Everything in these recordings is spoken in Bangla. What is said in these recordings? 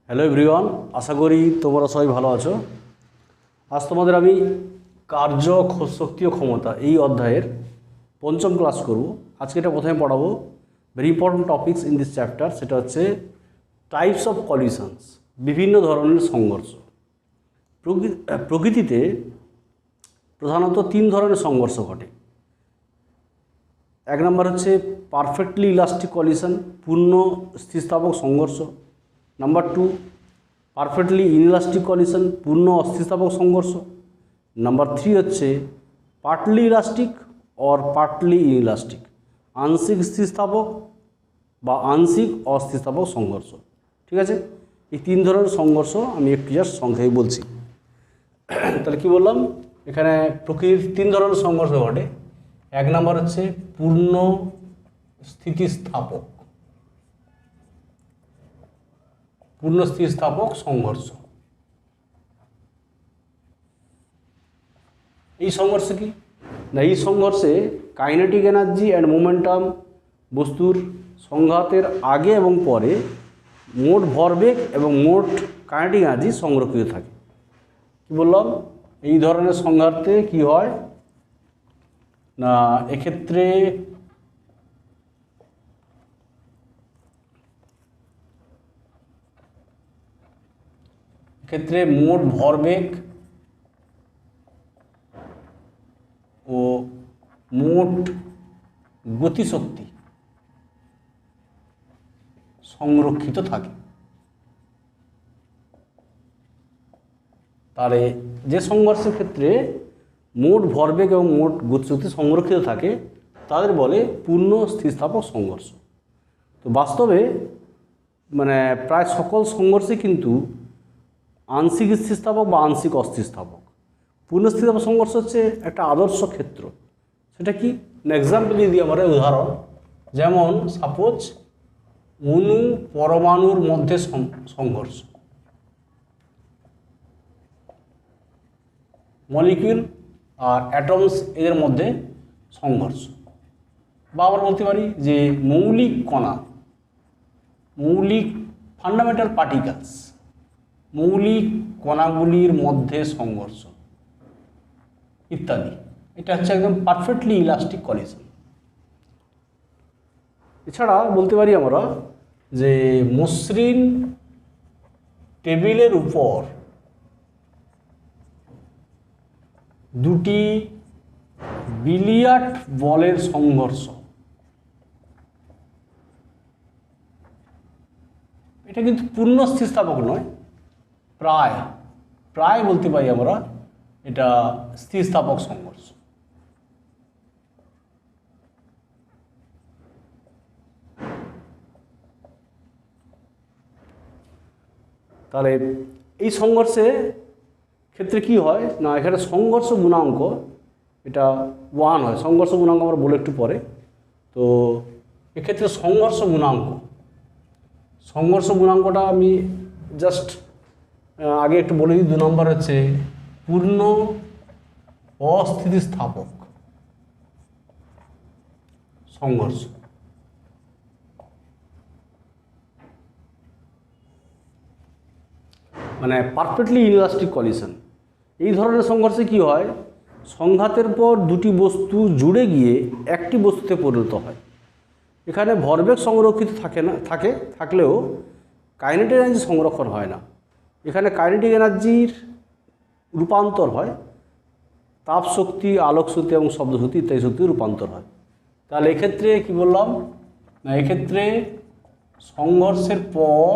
হ্যালো এভরিওয়ান, আশা করি তোমরা সবাই ভালো আছো। আজ তোমাদের আমি কার্য শক্তি ও ক্ষমতা এই অধ্যায়ের পঞ্চম ক্লাস করব। আজকে এটা প্রথমে পড়াবো very important topics in this chapter, সেটা হচ্ছে টাইপস অফ কলিশনস, বিভিন্ন ধরনের সংঘর্ষ। প্রকৃতিতে প্রধানত তিন ধরনের সংঘর্ষ ঘটে। এক নম্বর হচ্ছে পারফেক্টলি ইলাস্টিক কলিশন, পূর্ণ স্থিতিস্থাপক সংঘর্ষ। Number two, perfectly inelastic collision, পূর্ণ অস্থিতিস্থাপক সংঘর্ষ। নাম্বার থ্রি হচ্ছে partly elastic or partly inelastic, আংশিক স্থিতিস্থাপক বা আংশিক অস্থিতিস্থাপক সংঘর্ষ। ঠিক আছে, এই তিন ধরনের সংঘর্ষ আমি একটু জাস্ট সংক্ষেপে বলছি। তাহলে কি বললাম, এখানে প্রকৃতির তিন ধরনের সংঘর্ষ ঘটে। এক নম্বর হচ্ছে পূর্ণ স্থিতিস্থাপক, পূর্ণ স্থিতিস্থাপক সংঘর্ষ। এই সংঘর্ষে কি না, এই সংঘর্ষে কাইনেটিক এনার্জি অ্যান্ড মোমেন্টাম, বস্তুর সংঘাতের আগে এবং পরে মোট ভরবেগ এবং মোট কাইনেটিক এনার্জি সংরক্ষিত থাকে। কি বললাম, এই ধরনের সংঘাতে কি হয় না, এক্ষেত্রে মোট ভরবেগ ও মোট গতিশক্তি সংরক্ষিত থাকে। তাহলে যে সংঘর্ষের ক্ষেত্রে মোট ভরবেগ এবং মোট গতিশক্তি সংরক্ষিত থাকে তাদের বলে পূর্ণ স্থিতিস্থাপক সংঘর্ষ। তো বাস্তবে মানে প্রায় সকল সংঘর্ষে কিন্তু আংশিক স্থিতিস্থাপক বা আংশিক অস্থিতিস্থাপক। পূর্ণ স্থিতিস্থাপক সংঘর্ষ হচ্ছে একটা আদর্শ ক্ষেত্র। সেটা কি না, এক্সাম্পল দিয়ে দিই আমরা, উদাহরণ যেমন সাপোজ অণু পরমাণুর মধ্যে সংঘর্ষ, মলিকিউল আর অ্যাটমস এদের মধ্যে সংঘর্ষ। বা আমরা বলতে পারি যে মৌলিক কণা, মৌলিক ফান্ডামেন্টাল পার্টিকেলস, মৌলিক কণাগুলির মধ্যে সংঘর্ষ ইত্যাদি। এটা হচ্ছে একদম পারফেক্টলি ইলাস্টিক কলিশন। এছাড়া বলতে পারি আমরা যে মসৃণ টেবিলের উপর দুটি বিলিয়ার্ড বলের সংঘর্ষ, এটা কিন্তু পূর্ণ স্থিতিস্থাপক নয়, প্রায় বলতে পারি আমরা এটা স্থিতিস্থাপক সংঘর্ষ। তাহলে এই সংঘর্ষে ক্ষেত্রে কি হয় না, এখানে সংঘর্ষ গুণাঙ্ক এটা 1 হয়। সংঘর্ষ গুণাঙ্ক আমরা বলে একটু পরে। তো এক্ষেত্রে সংঘর্ষ গুণাঙ্কটা আমি জাস্ট আগে একটু বলে দিই। 2 নম্বর হচ্ছে পূর্ণ অস্থিতিস্থাপক সংঘর্ষ। মানে পারফেক্টলি ইনইলাস্টিক কলিশন। এই ধরনের সংঘর্ষে কি হয়, সংঘাতের পর দুটি বস্তু জুড়ে গিয়ে একটি বস্তুতে পরিণত হয়। এখানে ভরবেগ সংরক্ষিত থাকলেও কাইনেটিক এনার্জি সংরক্ষণ হয় না। এখানে কাইনেটিক এনার্জির রূপান্তর হয় তাপ শক্তি, আলোক শক্তি এবং শব্দ শক্তি ইত্যাদি শক্তির রূপান্তর হয়। তাহলে এক্ষেত্রে কি বললাম না, এক্ষেত্রে সংঘর্ষের পর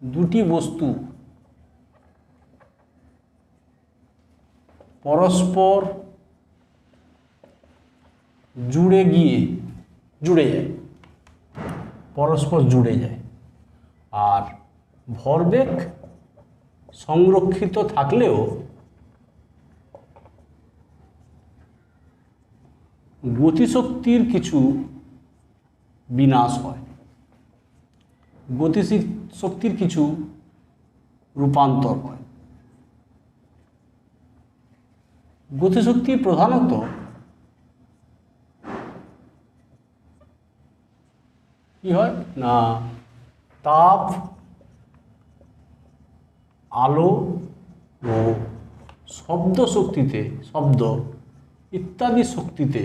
দুটি বস্তু পরস্পর জুড়ে যায়, আর ভরবেগ সংরক্ষিত থাকলেও গতিশক্তির কিছু বিনাশ হয়, গতিশক্তির কিছু রূপান্তর হয়। গতিশক্তি প্রধানত কি হয় না, তাপ, আলো ও শব্দ শক্তিতে, শব্দ ইত্যাদি শক্তিতে,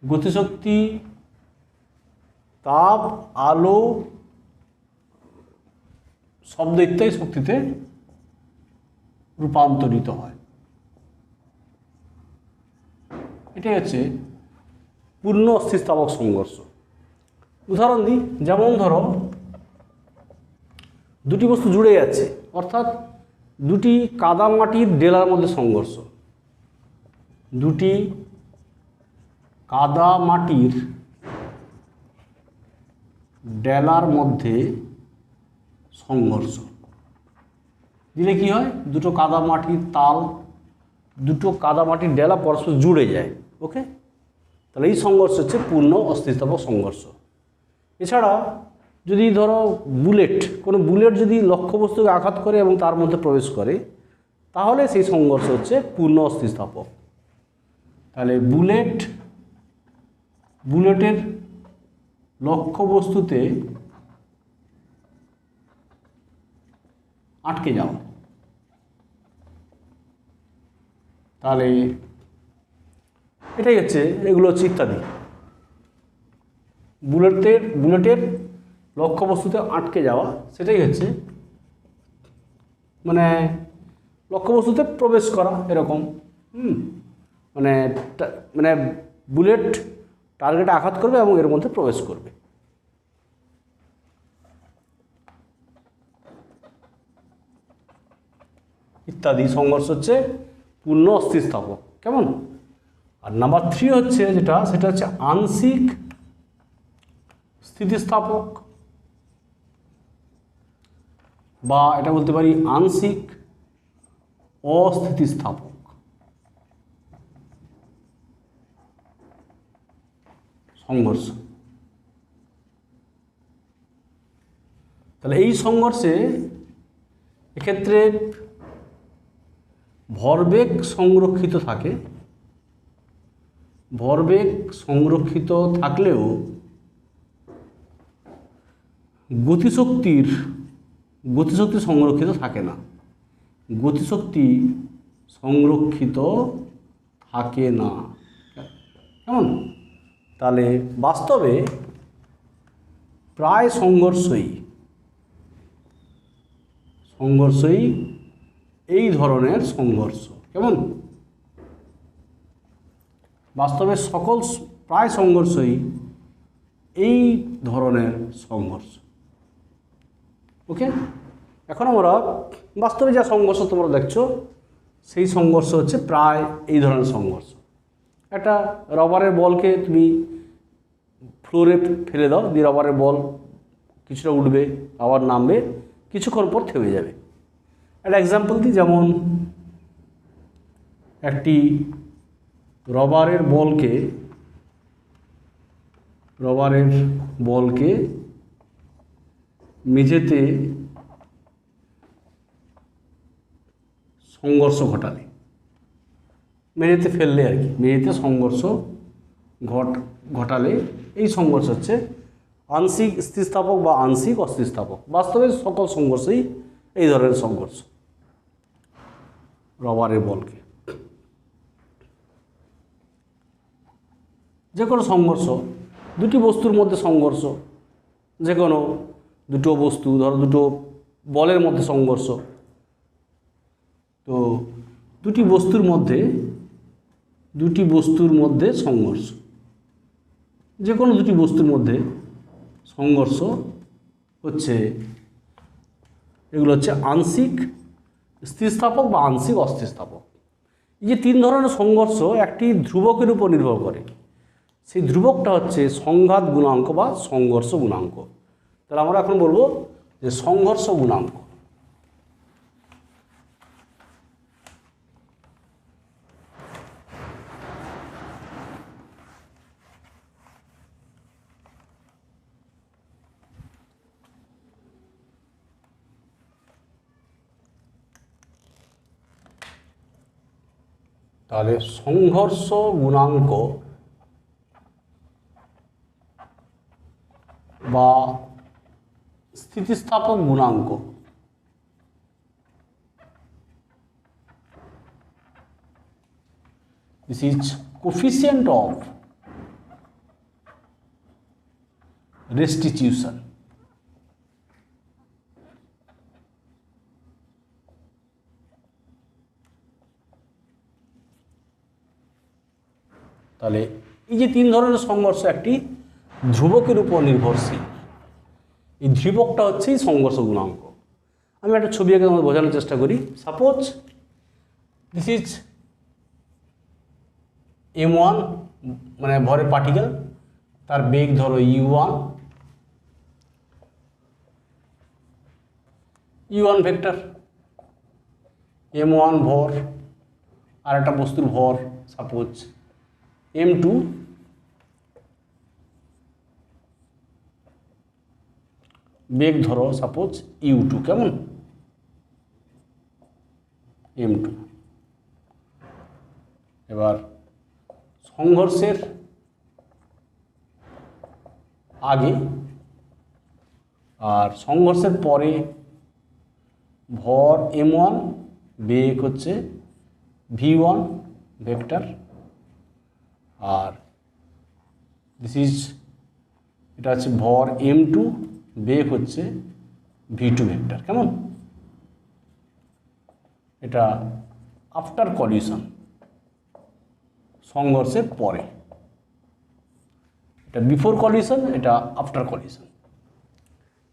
গতিশক্তি তাপ, আলো, শব্দ ইত্যাদি শক্তিতে রূপান্তরিত হয়। এটাই হচ্ছে পূর্ণ অস্থিস্থাবক সংঘর্ষ। উদাহরণ দিই, যেমন ধরো দুটি বস্তু জুড়ে যাচ্ছে, অর্থাৎ দুটি কাদামাটির ডেলার মধ্যে সংঘর্ষ, দুটি কাদামাটির ডেলার মধ্যে সংঘর্ষ দিলে কি হয়, দুটো কাদামাটির তাল, দুটো কাদামাটির ডেলা পরস্পর জুড়ে যায়। ওকে, তাহলে এই সংঘর্ষ হচ্ছে পূর্ণ অস্থিস্থাবক সংঘর্ষ। এছাড়া যদি ধরো কোনো বুলেট যদি লক্ষ্যবস্তুকে আঘাত করে এবং তার মধ্যে প্রবেশ করে, তাহলে সেই সংঘর্ষ হচ্ছে পূর্ণ অস্থিস্থাপক। তাহলে বুলেটের লক্ষ্যবস্তুতে আটকে যাওয়া, তাহলে এটাই হচ্ছে, এগুলো হচ্ছে ইত্যাদি। বুলেটের লক্ষ্যবস্তুতে আটকে যাওয়া, সেটাই হচ্ছে মানে লক্ষ্যবস্তুতে প্রবেশ করা, এরকম। মানে বুলেট টার্গেটে আঘাত করবে এবং এর মধ্যে প্রবেশ করবে। ইত্যাদি সংঘর্ষ হচ্ছে পূর্ণ অস্থিস্থাপক। কেমন? আর নাম্বার 3 হচ্ছে সেটা হচ্ছে আংশিক স্থিতিস্থাপক, বা এটা বলতে পারি আংশিক অস্থিতিস্থাপক সংঘর্ষ। তাহলে এই সংঘর্ষে এক্ষেত্রে ভরবেগ সংরক্ষিত থাকে, ভরবেগ সংরক্ষিত থাকলেও গতিশক্তি সংরক্ষিত থাকে না, গতিশক্তি সংরক্ষিত থাকে না। কেমন? তাহলে বাস্তবে প্রায় সংঘর্ষই এই ধরনের সংঘর্ষ। কেমন? বাস্তবে প্রায় সংঘর্ষই এই ধরনের সংঘর্ষ। ওকে, এখন আমরা বাস্তবে যা সংঘর্ষ তোমরা দেখছো, সেই সংঘর্ষ হচ্ছে প্রায় এই ধরনের সংঘর্ষ। একটা রবারের বলকে তুমি ফ্লোরে ফেলে দাও, দিয়ে রবারের বল কিছুটা উঠবে, আবার নামবে, কিছুক্ষণ পর থেমে যাবে। একটা এক্সাম্পল দিই, যেমন একটি রবারের বলকে মেঝেতে সংঘর্ষ ঘটালে, মেঝেতে ফেললে আর কি, মেঝেতে সংঘর্ষ ঘটালে এই সংঘর্ষ হচ্ছে আংশিক স্থিতিস্থাপক বা আংশিক অস্থিতিস্থাপক। বাস্তবে সকল সংঘর্ষই এই ধরনের সংঘর্ষ। রবারের বলকে যে কোনো সংঘর্ষ, দুটি বস্তুর মধ্যে সংঘর্ষ, যে কোনো দুটো বস্তু, ধরো দুটো বলের মধ্যে সংঘর্ষ, তো দুটি বস্তুর মধ্যে সংঘর্ষ, যে কোনো দুটি বস্তুর মধ্যে সংঘর্ষ হচ্ছে, এগুলো হচ্ছে আংশিক স্থিতিস্থাপক বা আংশিক অস্থিতিস্থাপক। এই যে 3 ধরনের সংঘর্ষ একটি ধ্রুবকের উপর নির্ভর করে, সেই ধ্রুবকটা হচ্ছে সংঘাত গুণাঙ্ক বা সংঘর্ষ গুণাঙ্ক। তাহলে আমরা এখন বলবো যে সংঘর্ষ গুণাঙ্ক। তাহলে সংঘর্ষ গুণাঙ্ক বা স্থিতিস্থাপক গুণাঙ্ক। This is coefficient of restitution. তাহলে এই যে তিন ধরনের সংঘর্ষ, একটি ধ্রুবকের উপর নির্ভরশীল, এই ধ্রুবকটা হচ্ছে সংঘর্ষ গুণাঙ্ক। আমি একটা ছবি আঁকে তোমাদের বোঝানোর চেষ্টা করি। সাপোজ দিস ইজ m1, মানে ভরের পার্টিকেল, তার বেগ ধরো u1 ভেক্টর, m1 ভর, আর একটা বস্তুর ভর সাপোজ m2, বেগ ধরো সাপোজ u2, কেমন m2। এবার সংঘর্ষের আগে আর সংঘর্ষের পরে ভর m1, বেগ হচ্ছে v1 ভেক্টর, আর এটা হচ্ছে ভর m2, বেগ হচ্ছে v2 ভেক্টর, কেমন। এটা আফটার কলিশন, সংঘর্ষের পরে। এটা বিফোর কলিশন, এটা আফটার কলিশন।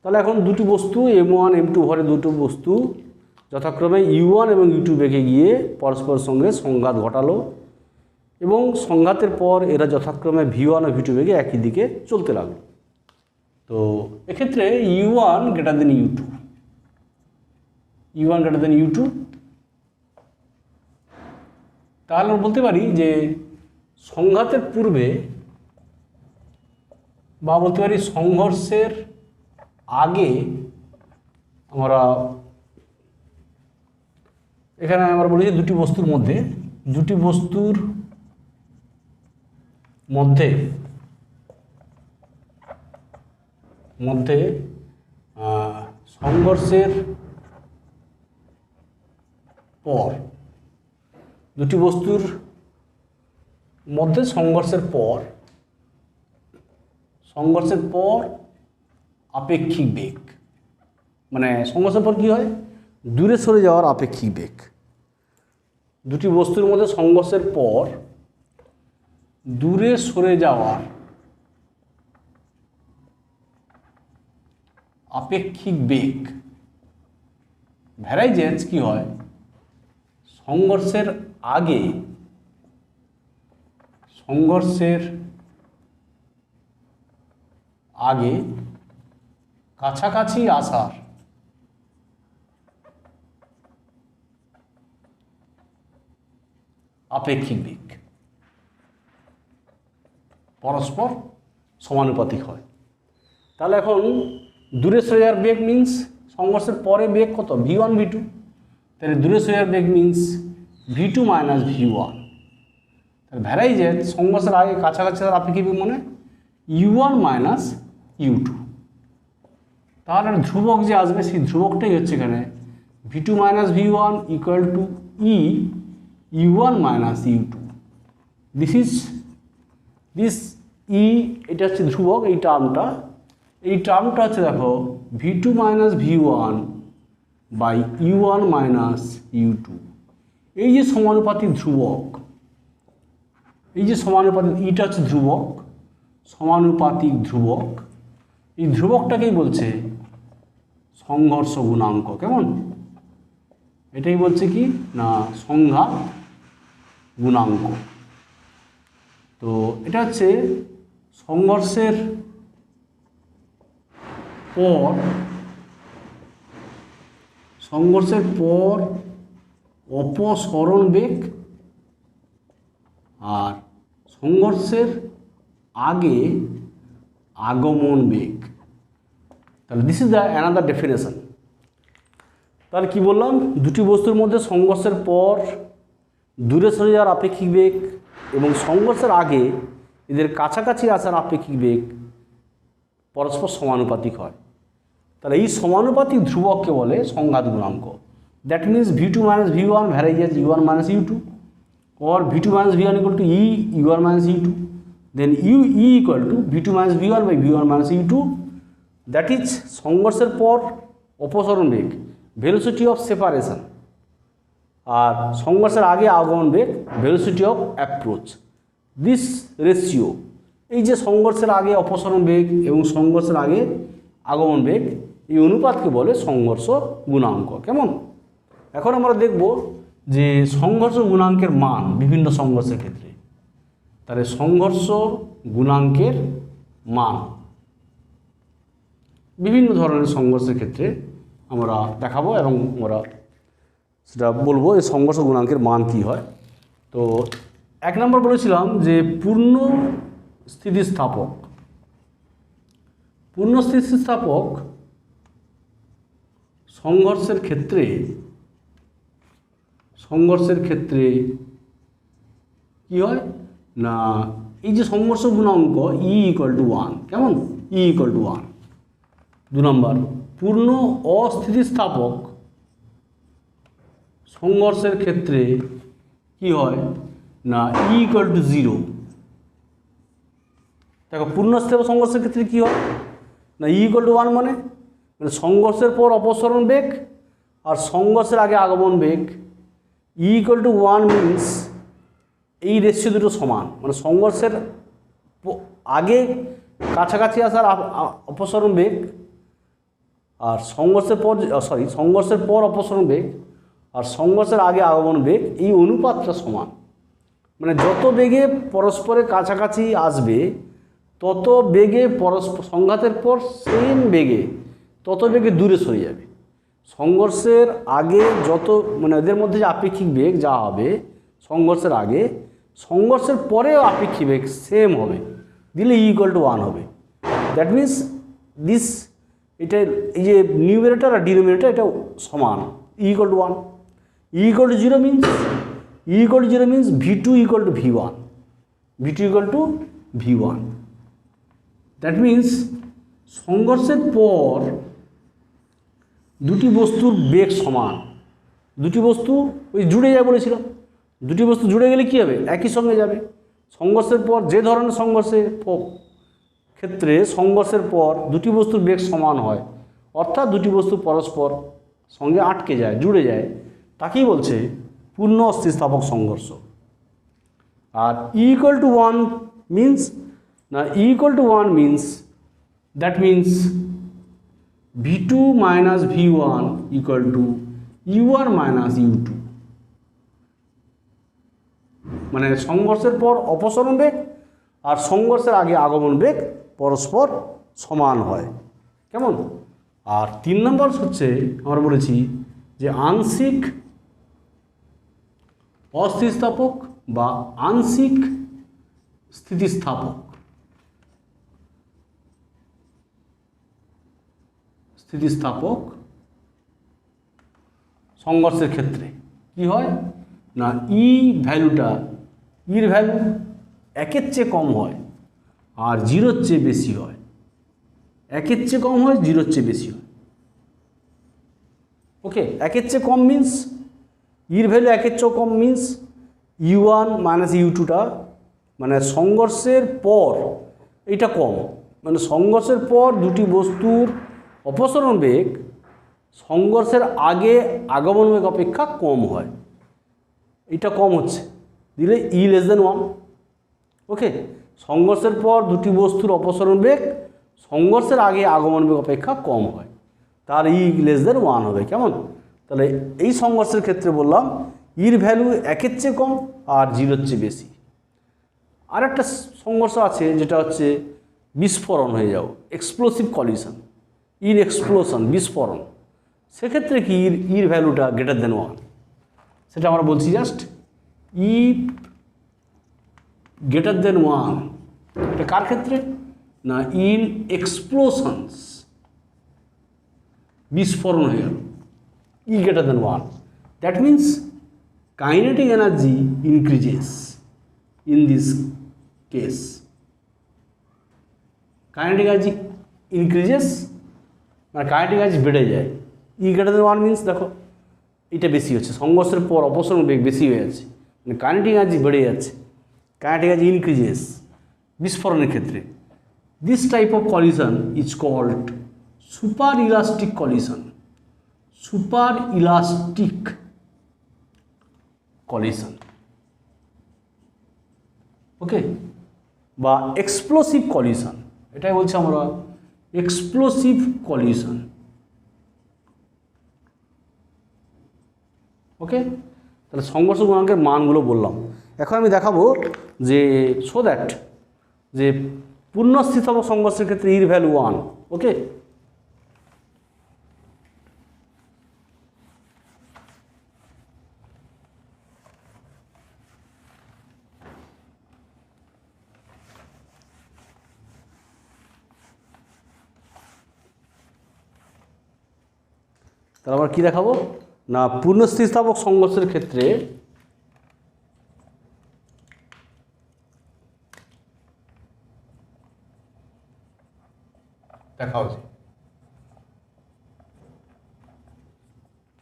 তাহলে এখন দুটি বস্তু m1 m2 ভরে দুটো বস্তু যথাক্রমে u1 এবং u2 বেগে গিয়ে পরস্পরের সঙ্গে সংঘাত ঘটালো, এবং সংঘাতের পর এরা যথাক্রমে v1 ও v2 বেগে একই দিকে চলতে লাগলো। তো এক্ষেত্রে u1 greater than u2, u1 greater than u2, তাহলে আমরা বলতে পারি যে সংঘাতের পূর্বে, বা বলতে পারি সংঘর্ষের আগে, আমরা এখানে আমরা বলেছি দুটি বস্তুর মধ্যে সংঘর্ষের পর, দুটি বস্তুর মধ্যে সংঘর্ষের পর আপেক্ষিক বেগ, মানে সংঘর্ষের পর কী হয়, দূরে সরে যাওয়ার আপেক্ষিক বেগ। দুটি বস্তুর মধ্যে সংঘর্ষের পর দূরে সরে যাওয়ার আপেক্ষিক বেগ ভ্যারাইজেন্স কি হয়, সংঘর্ষের আগে কাছাকাছি আসার আপেক্ষিক বেগ পরস্পর সমানুপাতিক হয়। তাহলে এখন দূরে সরে যাওয়ার বেগ মিন্স সংঘর্ষের পরে বেগ কত, v1 v2, তাহলে দূরে সরে যাওয়ার বেগ মিন্স v2 মাইনাস v1। তাহলে ভ্যারাইজেন্স সংঘর্ষের আগে কাছাকাছি আসার আপেক্ষিক বেগ মানে u1 মাইনাস u2। তাহলে ধ্রুবক যে আসবে সেই ধ্রুবকটাই হচ্ছে এখানে v2 minus v1 equal to u1 minus u2। This এটা হচ্ছে ধ্রুবক, এই টার্মটা হচ্ছে দেখো v2 minus v1 by u1 minus u2। এই যে সমানুপাতিক ধ্রুবক, এটা হচ্ছে ধ্রুবক, সমানুপাতিক ধ্রুবক। এই ধ্রুবকটাকেই বলছে সংঘর্ষ গুণাঙ্ক, কেমন। এটাই বলছে কি না সংঘাত গুণাঙ্ক। তো এটা হচ্ছে সংঘর্ষের পর অপসরণ বেগ আর সংঘর্ষের আগে আগমন বেগ। তাহলে this is the another definition. তাহলে কি বললাম, দুটি বস্তুর মধ্যে সংঘর্ষের পর দূরে সরে যাওয়ার আপেক্ষিক বেগ এবং সংঘর্ষের আগে এদের কাছাকাছি আসার আপেক্ষিক বেগ পরস্পর সমানুপাতিক হয়। তাহলে এই সমানুপাতিক ধ্রুবককে বলে সংঘাত গুণাঙ্ক। That means V2 minus V1 varies as U1 minus U2 or V2 minus V1 equal to U1 minus U2, then E equal to V2 minus V1 by V1 minus U2, that is সংঘর্ষের পর অপসরণ বেগ, ভেলোসিটি অফ সেপারেশন, আর সংঘর্ষের আগে আগমন বেগ, velocity of approach. This ratio, এই যে সংঘর্ষের আগে অপসরণ বেগ এবং সংঘর্ষের আগে আগমন বেগ, এই অনুপাতকে বলে সংঘর্ষ গুণাঙ্ক। কেমন? এখন আমরা দেখব যে সংঘর্ষ গুণাঙ্কের মান বিভিন্ন সংঘর্ষের ক্ষেত্রে। তাহলে সংঘর্ষ গুণাঙ্কের মান বিভিন্ন ধরনের সংঘর্ষের ক্ষেত্রে আমরা দেখাবো এবং আমরা সেটা বলবো এই সংঘর্ষ গুণাঙ্কের মান কী হয়। তো 1 নম্বর বলেছিলাম যে পূর্ণ স্থিতিস্থাপক। পূর্ণ স্থিতিস্থাপক সংঘর্ষের ক্ষেত্রে কি হয় না, এই যে সংঘর্ষ গুণাঙ্ক E equal to 1, কেমন? E equal to 1। 2 নম্বর, পূর্ণ অস্থিতিস্থাপক সংঘর্ষের ক্ষেত্রে কি হয় না, E equal to 0। দেখো পূর্ণ স্থিতিস্থাপক সংঘর্ষের ক্ষেত্রে কি হয় না, E equal to 1 মানে সংঘর্ষের পর অপসরণ বেগ আর সংঘর্ষের আগে আগমন বেগ। E equal to 1 মিনস এই রেশিও দুটো সমান, মানে সংঘর্ষের আগে কাছাকাছি আসার অপসরণ বেগ আর সংঘর্ষের পর অপসরণ বেগ আর সংঘর্ষের আগে আগমন বেগ, এই অনুপাতটা সমান। মানে যত বেগে পরস্পরের কাছাকাছি আসবে তত বেগে সংঘাতের পর সেম বেগে তত বেগে দূরে সরে যাবে। সংঘর্ষের আগে যত মানে এদের মধ্যে যে আপেক্ষিক বেগ যা হবে সংঘর্ষের আগে, সংঘর্ষের পরেও আপেক্ষিক বেগ সেম হবে, দিলে E equal to 1 হবে। দ্যাট মিনস দিস, এটা এই যে নিউমেরেটর আর ডিনোমিনেটর এটা সমান, E equal to 1। E equal to 0 means V2 equal to V1, V2 equal to V1। That means সংঘর্ষের পর দুটি বস্তুর বেগ সমান, দুটি বস্তু ওই জুড়ে যায় বলেছিলাম, দুটি বস্তু জুড়ে গেলে কী হবে, একই সঙ্গে যাবে। সংঘর্ষের পর যে ধরনের সংঘর্ষের ক্ষেত্রে সংঘর্ষের পর দুটি বস্তুর বেগ সমান হয়, অর্থাৎ দুটি বস্তু পরস্পর সঙ্গে আটকে যায়, জুড়ে যায়, তাকেই বলছে পূর্ণ স্থিতিস্থাপক সংঘর্ষ। আর E equal to 1 means না, E equal to 1 means that means V2 minus V1 equal to U1 minus U2, মানে সংঘর্ষের পর অপসরণ বেগ আর সংঘর্ষের আগে আগমন বেগ পরস্পর সমান হয়। কেমন? আর 3 নম্বর হচ্ছে আমরা বলেছি যে আংশিক অস্থিতিস্থাপক বা আংশিক স্থিতিস্থাপক। সংঘর্ষের ক্ষেত্রে কি হয় না, ইর ভ্যালু 1-এর চেয়ে কম হয় আর 0-এর চেয়ে বেশি হয়। 1-এর চেয়ে কম হয়, 0-এর চেয়ে বেশি হয়। ওকে, 1-এর চেয়ে কম মিন্স ইর ভ্যালু 1-এর চেয়ে কম মিন্স U1 মাইনাস U2টা মানে সংঘর্ষের পর এটা কম, মানে সংঘর্ষের পর দুটি বস্তুর অপসরণ বেগ সংঘর্ষের আগে আগমন বেগ অপেক্ষা কম হয়, এটা কম হচ্ছে, দিলে E less than 1। ওকে, সংঘর্ষের পর দুটি বস্তুর অপসরণ বেগ সংঘর্ষের আগে আগমন বেগ অপেক্ষা কম হয়, তার E less than 1 হবে। কেমন? তাহলে এই সংঘর্ষের ক্ষেত্রে বললাম ইর ভ্যালু 1-এর চেয়ে কম আর 0-এর চেয়ে বেশি। আর একটা সংঘর্ষ আছে যেটা হচ্ছে বিস্ফোরণ হয়ে যাও, এক্সপ্লোসিভ কলিশন, ইর এক্সপ্লোশন, বিস্ফোরণ। সেক্ষেত্রে কি ইর ভ্যালুটা গ্রেটার দেন 1, সেটা আমরা বলছি জাস্ট ই গ্রেটার দেন 1। এটা কার ক্ষেত্রে না, ইন এক্সপ্লোশনস, বিস্ফোরণ হয়ে গেল, e greater than 1। That means kinetic energy increases in this case, kinetic energy increases মানে কাইনেটিক এনার্জি বেড়ে যায়। ই গ্রেটার দেন 1 মিনস দেখো এটা বেশি হচ্ছে, সংঘর্ষের পর অপসরণ বেগ বেশি হয়ে যাচ্ছে, মানে কাইনেটিক এনার্জি বেড়ে যাচ্ছে, কাইনেটিক এনার্জি ইনক্রিজেস বিস্ফোরণের ক্ষেত্রে। This type of collision is called super elastic collision, super elastic collision, okay, বা এক্সপ্লোসিভ কলিশন, এটাই বলছি আমরা এক্সপ্লোসিভ কলিশন, ওকে। তাহলে সংঘর্ষ গুণাঙ্কের মানগুলো বললাম। এখন আমি দেখাবো যে সো দ্যাট যে পূর্ণ স্থিতিস্থাপক সংঘর্ষের ক্ষেত্রে ইর ভ্যালু 1, ওকে। তাহলে আমরা কী দেখাবো না, পূর্ণ স্থিতিস্থাপক সংঘর্ষের ক্ষেত্রে দেখা হচ্ছে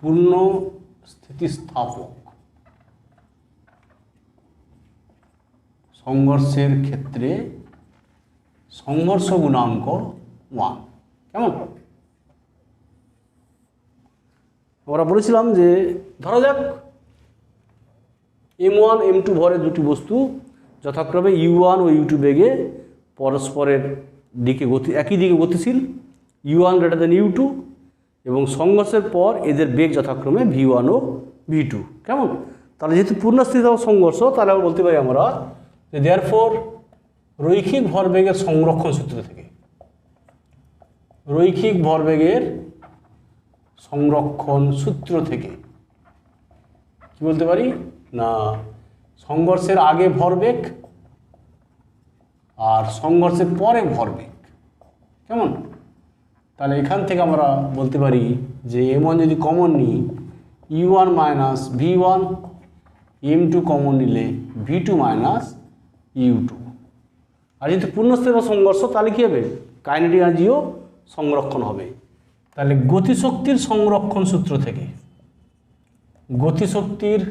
পূর্ণ স্থিতিস্থাপক সংঘর্ষের ক্ষেত্রে সংঘর্ষ গুণাঙ্ক 1, কেমন? আমরা বলেছিলাম যে ধরা যাক M1 M2 ভরের দুটি বস্তু যথাক্রমে U1 ও U2 বেগে পরস্পরের দিকে একই দিকে গতিশীল, U1 গ্রেটার দেন U2, এবং সংঘর্ষের পর এদের বেগ যথাক্রমে V1 ও V2, কেমন? তাহলে যেহেতু পূর্ণ স্থিতিস্থাপক সংঘর্ষ, তাহলে আমরা বলতে পারি আমরা যে দেয়ারফর রৈখিক ভরবেগের সংরক্ষণ সূত্র থেকে, রৈখিক ভরবেগের সংরক্ষণ সূত্র থেকে কি বলতে পারি না, সংঘর্ষের আগে ভরবেগ আর সংঘর্ষের পরে ভরবেগ, কেমন? তাহলে এখান থেকে আমরা বলতে পারি যে M1 যদি কমন নিই U1 minus V1, M2 common নিলে V2 মাইনাস U2। আর যেহেতু পূর্ণস্থিতিস্থাপক সংঘর্ষ, তাহলে কী হবে, কাইনেটিক এনার্জিও সংরক্ষণ হবে। তাহলে গতিশক্তির সংরক্ষণ সূত্র থেকে, গতিশক্তির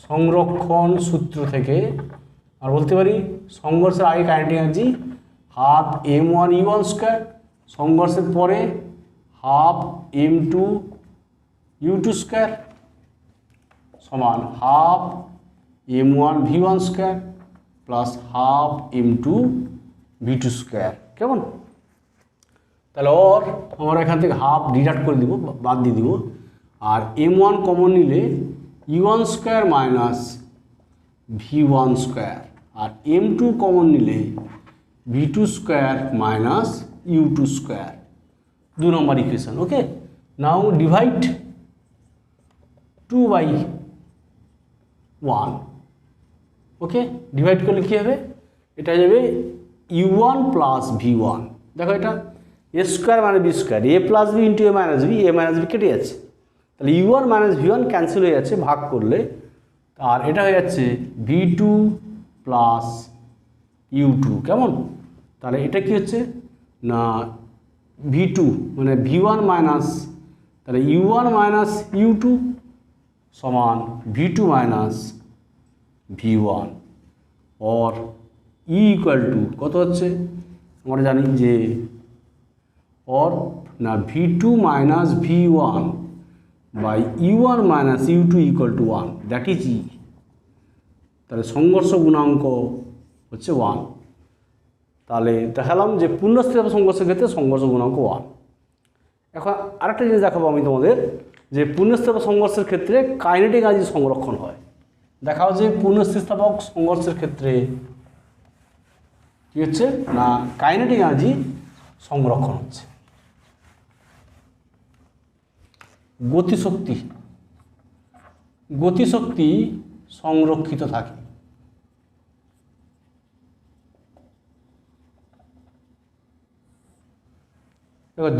সংরক্ষণ সূত্র থেকে আর বলতে পারি সংঘর্ষের আগে kinetic energy half M1 U1 square, সংঘর্ষের পরে হাফ M2 U2 স্কোয়ার সমান half M1 V1 square plus half M2 V2 square, কেমন? তাহলে ওর আমরা এখান থেকে হাফ ডিডাক্ট করে দিব, বাদ দিয়ে দিব, আর M1 কমন নিলে U1 square minus V1 square, আর M2 কমন নিলে V2 square minus U2 square, 2 number equation, okay. Now divide 2/1, okay. Divide করলে কী হবে, এটা যাবে U1 প্লাস V1, দেখো এটা A square minus B square, A plus B into A minus B, A minus B কেটে যাচ্ছে, তাহলে U1 মাইনাস V1 ক্যান্সেল হয়ে যাচ্ছে ভাগ করলে, আর এটা হয়ে যাচ্ছে V2 প্লাস U2, কেমন? তাহলে এটা কি হচ্ছে না V2 মানে V1 মাইনাস, তাহলে U1 মাইনাস U2 সমান V2 মাইনাস V1, और E ইকুয়াল টু কত হচ্ছে আমরা জানি যে और না V2 minus V1 by U1 minus U2 equal to 1, that is E। তাহলে সংঘর্ষ গুণাঙ্ক হচ্ছে 1। তাহলে দেখালাম যে পূর্ণস্থিতিস্থাপক সংঘর্ষের ক্ষেত্রে সংঘর্ষ গুণাঙ্ক 1। এখন আরেকটা জিনিস দেখাবো আমি তোমাদের যে পূর্ণস্থিতিস্থাপক সংঘর্ষের ক্ষেত্রে কাইনেটিক এনার্জি সংরক্ষণ হয়। দেখাও যে পূর্ণস্থিতিস্থাপক সংঘর্ষের ক্ষেত্রে কী হচ্ছে না কাইনেটিক এনার্জি সংরক্ষণ হচ্ছে। গতিশক্তি, গতিশক্তি সংরক্ষিত থাকে।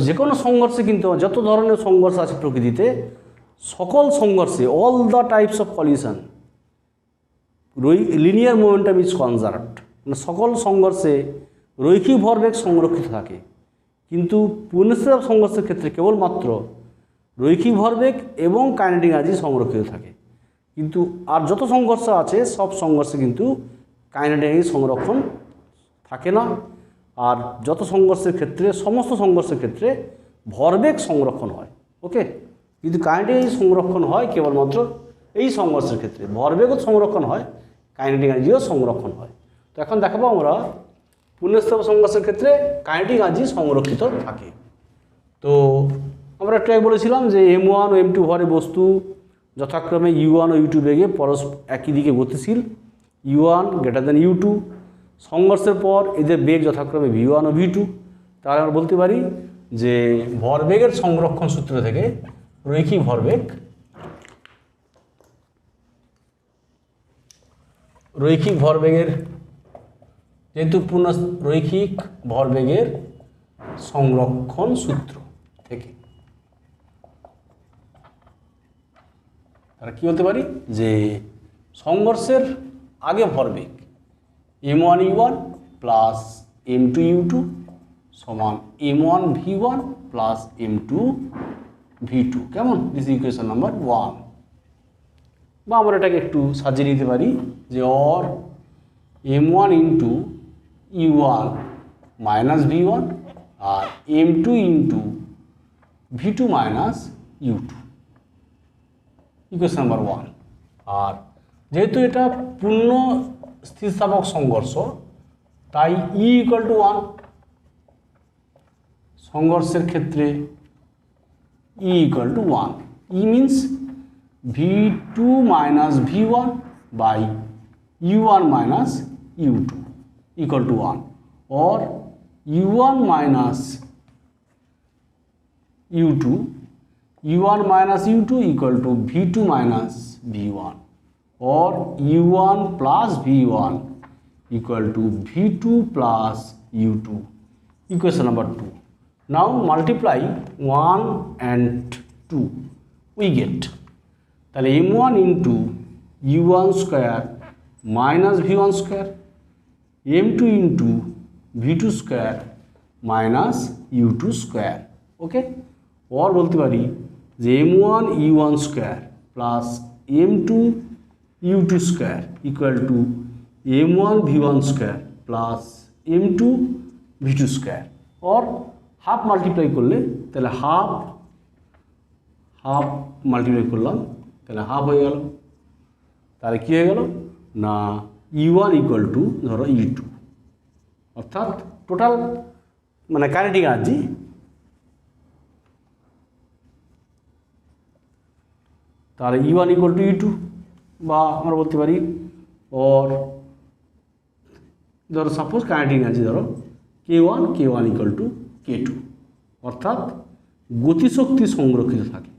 যে কোনো সংঘর্ষে কিন্তু যত ধরনের সংঘর্ষ আছে প্রকৃতিতে, সকল সংঘর্ষে all the types of collision linear momentum is conserved, মানে সকল সংঘর্ষে রৈখিক ভরবেগ সংরক্ষিত থাকে। কিন্তু পুনঃস্থিতিস্থাপক সংঘর্ষের ক্ষেত্রে কেবলমাত্র রৈখিক ভরবেগ এবং কাইনেটিক এনার্জি সংরক্ষিত থাকে। কিন্তু আর যত সংঘর্ষ আছে সব সংঘর্ষে কিন্তু কাইনেটিক এনার্জি সংরক্ষণ থাকে না। আর যত সংঘর্ষের ক্ষেত্রে, সমস্ত সংঘর্ষের ক্ষেত্রে ভরবেগ সংরক্ষণ হয়। ওকে, কিন্তু কাইনেটিক এনার্জি সংরক্ষণ হয় কেবলমাত্র এই সংঘর্ষের ক্ষেত্রে, ভরবেগও সংরক্ষণ হয়, কাইনেটিক এনার্জিও সংরক্ষণ হয়। তো এখন দেখাবো আমরা পুনঃস্থিতিস্থাপক সংঘর্ষের ক্ষেত্রে কাইনেটিক এনার্জি সংরক্ষিত থাকে। তো আমরা একটু আগে বলেছিলাম যে M1 ও M2 ভরে বস্তু যথাক্রমে U1 ও U2 বেগে একই দিকে গতিশীল, U1 গ্রেটার দেন U2। সংঘর্ষের পর এদের বেগ যথাক্রমে V1 ও V2। তাহলে আমরা বলতে পারি যে ভরবেগের সংরক্ষণ সূত্র থেকে রৈখিক ভরবেগ, যেহেতু রৈখিক ভরবেগের সংরক্ষণ সূত্র থেকে তারা কি বলতে পারি যে সংঘর্ষের আগে ভরবেগ M1 U1 plus M2 U2 সমান M1 V1 plus M2 V2। কেমন? This equation number 1। বা আমরা এটাকে একটু সাজিয়ে নিতে পারি যে or M1 into U1 minus V1 আর M2 into V2 minus U2, equation number 1। আর যেহেতু এটা পূর্ণ স্থিতিস্থাপক সংঘর্ষ তাই E ইকুয়াল টু 1। সংঘর্ষের ক্ষেত্রে E equal to 1। E means V2 minus V1 by U1 minus U2 equal to 1, or U1 minus U2 equal to V2 minus V1, or U1 plus V1 equal to V2 plus U2, equation number 2. Now multiply 1 and 2, we get তাহলে M1 into U1 square minus V1 square, M2 into V2 square minus U2 square, okay, or বলতে পারি যে M1 U1 square plus M2 U2 square equal to M1 V1 square plus M2 V2 square, or half multiply করলে তাহলে হাফ মাল্টিপ্লাই করলাম তাহলে হাফ হয়ে গেল। তাহলে কী হয়ে গেল না E1 ইকুয়াল টু ধরো E2, অর্থাৎ টোটাল মানে কাইনেটিক এনার্জি তাহলে E1 ইকুয়াল টু E2, বা আমরা বলতে পারি ওর ধরো সাপোজ কাইনেটিক এনার্জি ধরো K1 ইকুয়াল টু K2, অর্থাৎ গতিশক্তি সংরক্ষিত থাকে।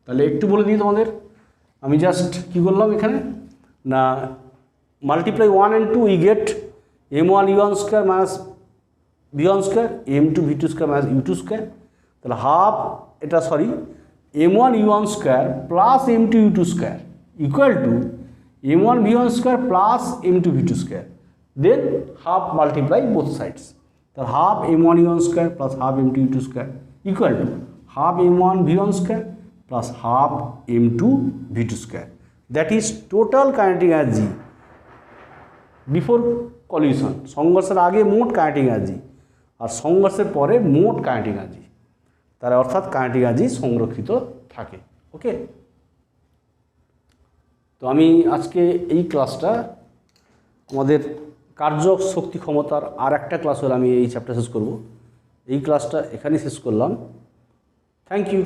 তাহলে একটু বলে দিই তোমাদের, আমি জাস্ট কি করলাম এখানে না multiply 1 and 2 we get M1 U1 square minus V1 square, M2 V2 square minus U2 square, তাহলে হাফ এটা sorry M1 U1 square plus M2 U2 square equal to M1 V1 square plus M2 V2 square, then half multiply both sides, তাহলে half M1 U1 square plus half M2 U2 square equal to half M1 V1 square plus half M2 V2 square, that is total kinetic energy before collision. সংঘর্ষের আগে মোট কাইনেটিক এনার্জি আর সংঘর্ষের পরে মোট কাইনেটিক এনার্জি, তার অর্থাৎ কাইনেটিক এনার্জি সংরক্ষিত থাকে। ওকে, তো আমি আজকে এই ক্লাসটা আমাদের কার্য শক্তি ক্ষমতার আর একটা ক্লাস হলে আমি এই চ্যাপ্টার শেষ করব। এই ক্লাসটা এখানেই শেষ করলাম। Thank you.